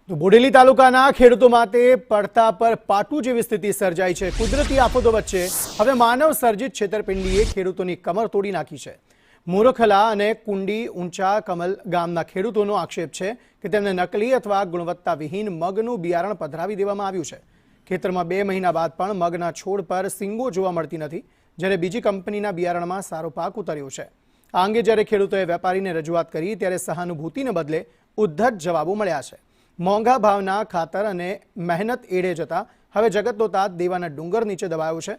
તો બોડેલી તાલુકાના ખેડૂતો માટે પડતા પર પાટું જેવી સ્થિતિ સર્જાઈ છે। કુદરતી આફતો વચ્ચે હવે માનવ સર્જિત છેતરપિંડીએ ખેડૂતોની કમર તોડી નાખી છે। મોરખલા અને કુંડી ઊંચા કમલ ગામના ખેડૂતોનો આક્ષેપ છે કે તેમને નકલી અથવા ગુણવત્તાવિહીન મગનું બિયારણ પધરાવી દેવામાં આવ્યું છે। ખેતરમાં 2 મહિના બાદ પણ મગના છોડ પર સિંગો જોવા મળતી નથી, જ્યારે બીજી કંપનીના બિયારણમાં સારો પાક ઉતર્યો છે। આ અંગે જ્યારે ખેડૂતોએ વેપારીને રજૂઆત કરી ત્યારે સહાનુભૂતિને બદલે ઉદ્ધત જવાબો મળ્યા છે। મોંઘા ભાવના ખાતર અને મહેનત એડે જતા હવે જગતનો તાત દેવાના ડુંગર નીચે દબાયો છે।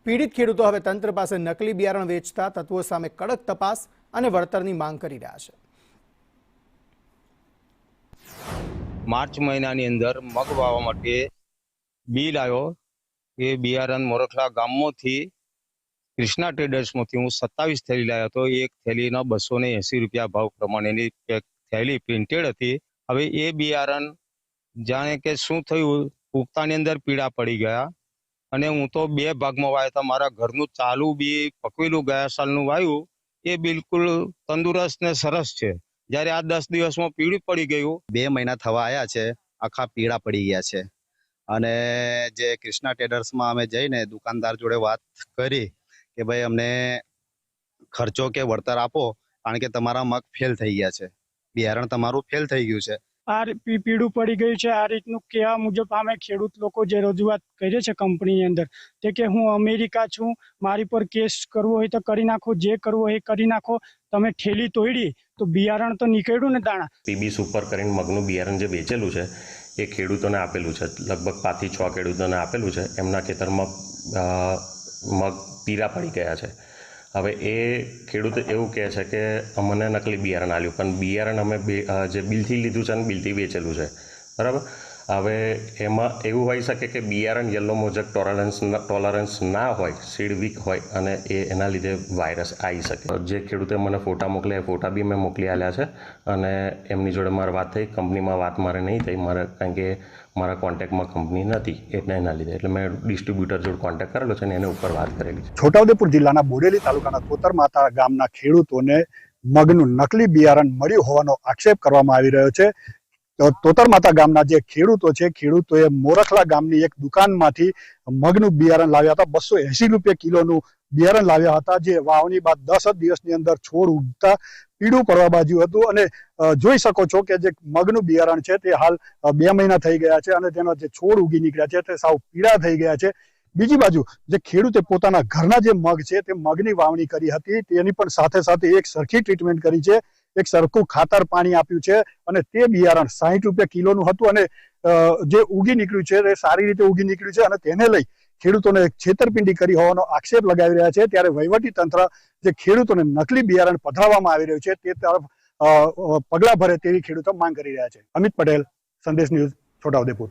પીડિત ખેડૂતો હવે તંત્ર પાસે નકલી બિયારણ વેચતા તત્વો સામે કડક તપાસ અને વળતરની માંગ કરી રહ્યા છે। માર્ચ મહિનાની અંદર મગ વાવવા માટે બી લાવ્યો। એ બિયારણ મોરખલા ગામમાંથી કૃષ્ણા ટ્રેડર્સમાંથી હું 27 થેલી લાવ્યો હતો। એક થેલીના 280 રૂપિયા ભાવ પ્રમાણેની એક થેલી પ્રિન્ટેડ હતી। હવે એ બિયારણ જાણે કે શું થયું, પુખ્તાની અંદર પીળા પડી ગયા અને હું તો 2 ભાગમાં વાવ્યા હતા। મારા ઘરનું ચાલુ બી પકવેલું ગયા સાલનું વાવ્યું એ બિલકુલ તંદુરસ્ત ને સરસ છે, જ્યારે આ 10 દિવસમાં પીળું પડી ગયું। 2 મહિના થવા આવ્યા છે, આખા પીળા પડી ગયા છે। અને જે કૃષ્ણા ટ્રેડર્સમાં અમે જઈને દુકાનદાર જોડે વાત કરી કે ભાઈ અમને ખર્ચો કે વળતર આપો, કારણ કે તમારા મગ ફેલ થઈ ગયા છે, બિયારણ તમારું ફેલ થઈ ગયું છે। આ પીળું પડી ગયું છે। આ રીતનું કહેવા મુજબ અમે ખેડૂત લોકો જે રજૂઆત કરીએ છીએ કંપનીની અંદર તે કે હું અમેરિકા છું, મારી પર કેસ કરવો હોય તો કરી નાખો, જે કરવો હોય એ કરી નાખો, તમે ઠેલી તોડી તો બિયારણ તો નીકળ્યું ને દાણા। પીબી સુપર કરીને મગનું બિયારણ જે વેચેલું છે એ ખેડૂતોને આપેલું છે, લગભગ 5 થી 6 ખેડૂતોને આપેલું છે। એમના ખેતરમાં મગ પીળા પડી ગયા છે। હવે એ ખેડૂત એવું કહે છે કે અમને નકલી બિયારણ આપ્યું, પણ બિયારણ અમે જે બિલથી લીધું છે અને બિલથી વેચેલું છે, બરાબર। હવે એમાં એવું હોઈ શકે કે બિયારણ યલો મોઝેક ટોલરન્સ ના હોય, સીડ વીક હોય અને એના લીધે વાયરસ આવી શકે। જે ખેડૂતે મને ફોટા મોકલ્યા એ ફોટા બી મેં મોકલી આપ્યા છે અને એમની જોડે મારે વાત થઈ। કંપનીમાં વાત મારે નહીં થઈ, કારણ કે મારા કોન્ટેક્ટમાં કંપની નથી એટલે એના લીધે, એટલે મેં ડિસ્ટ્રીબ્યુટર જોડે કોન્ટેક્ટ કરેલો છે અને એને ઉપર વાત કરેલી છે। છોટાઉદેપુર જિલ્લાના બોડેલી તાલુકાના તોતરમાતા ગામના ખેડૂતોને મગનું નકલી બિયારણ મળ્યું હોવાનો આક્ષેપ કરવામાં આવી રહ્યો છે। તોતરમાતા ગામના જે ખેડૂતો છે, ખેડૂતોએ મોરખલા ગામની એક દુકાનમાંથી મગનું બિયારણ લાવ્યા હતા। 280 રૂપિયા કિલોનું બિયારણ લાવ્યા હતા, જે વાવણી બાદ 10 દિવસની અંદર છોડ ઉગતા પીળું પડવા બાજુ હતું। અને જોઈ શકો છો કે જે મગનું બિયારણ છે તે હાલ 2 મહિના થઈ ગયા છે અને તેના જે છોડ ઉગી નીકળ્યા છે તે સાવ પીળા થઈ ગયા છે। બીજી બાજુ જે ખેડૂતે પોતાના ઘરના જે મગ છે તે મગની વાવણી કરી હતી, તેની પણ સાથે સાથે એક સરખી ટ્રીટમેન્ટ કરી છે, એક સરખું ખાતર પાણી આપ્યું છે અને તે બિયારણ 60 રૂપિયા કિલોનું હતું અને જે ઉગી નીકળ્યું છે તે સારી રીતે ઉગી નીકળ્યું છે અને તેને લઈ ખેડૂતોને છેતરપિંડી કરી હોવાનો આક્ષેપ લગાવી રહ્યા છે। ત્યારે વહીવટી તંત્ર જે ખેડૂતોને નકલી બિયારણ પધરાવવામાં આવી રહ્યું છે તે તરફ પગલાં ભરે તેવી ખેડૂતો માંગ કરી રહ્યા છે। અમિત પટેલ, સંદેશ ન્યૂઝ, છોટાઉદેપુર।